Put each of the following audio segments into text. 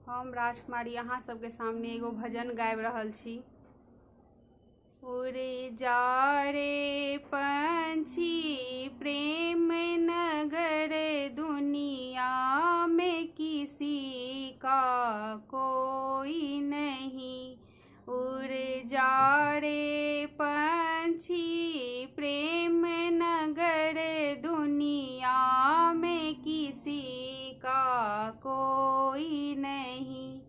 हम राजकुमारी अहाँ सबके सामने एगो भजन गाबि रहल छी। उड़े जा रे पंछी प्रेम नगर, दुनिया में किसी का कोई नहीं। उड़ जा रे पंछी प्रेम नगर, दुनिया में किसी का कोई नहीं।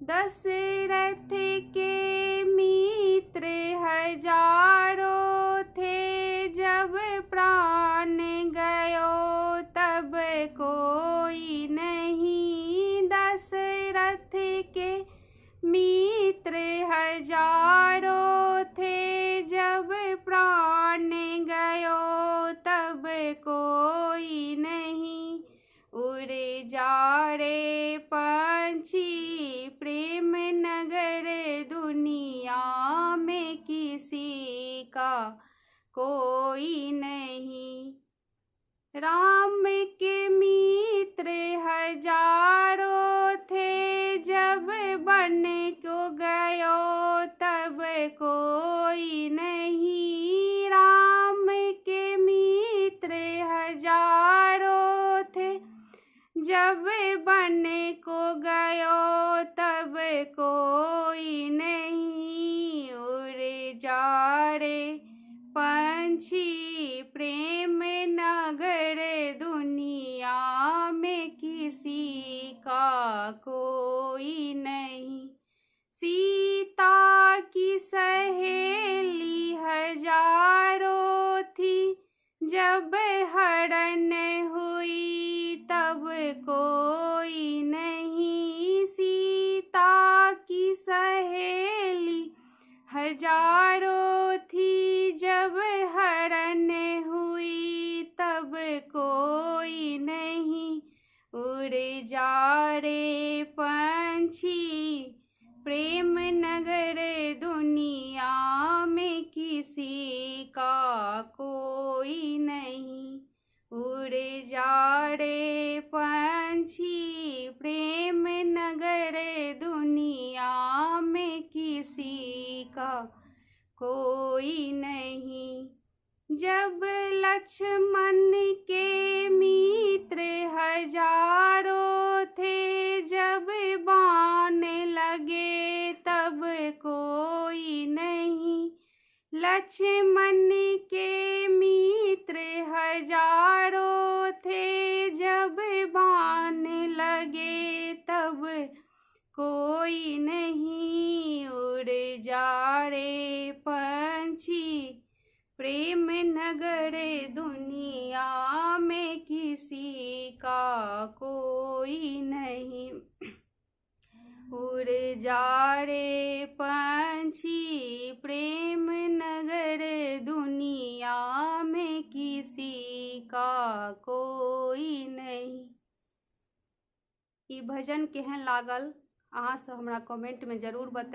दशरथ के मित्र हजारों थे, जब प्राण गयो तब कोई नहीं। दशरथ के मित्र हजारों थे, जब प्राण गयो तब कोई नहीं। उड़े जा रे पंछी प्रेम नगर, दुनिया में किसी का कोई नहीं। राम के मित्र हजारों थे, जब बन को गयो तब कोई नहीं। राम के मित्र हजारों थे, जब बन को गयो तब कोई नहीं। उड़े जा रे पंछी प्रेम नगर, दुनिया में किसी का कोई नहीं। सीता की सहेली हजारों थी, जब हरण हुई तब कोई नहीं। सीता की सहेली हजारों थी, जब हरण हुई तब कोई नहीं। उड़े जा रे पंछी प्रेम नगर, दुनिया में किसी का कोई नहीं। उड़े जा रे पंछी प्रेम नगर, दुनिया में किसी का कोई नहीं। जब लक्ष्मण के मित्र हजारों थे, जब बाण लगे तब कोई नहीं। लक्ष्मण के मित्र हजारों थे, जब बाण लगे तब कोई नहीं। उड़ जा रे पंछी प्रेम नगर, दुनिया में किसी का कोई नहीं। उड़ जा रे पंछी प्रेम नगर, दुनिया में किसी का कोई नहीं। ई भजन केहन लागल अहाँ सब हमरा कमेंट में जरूर बताएब।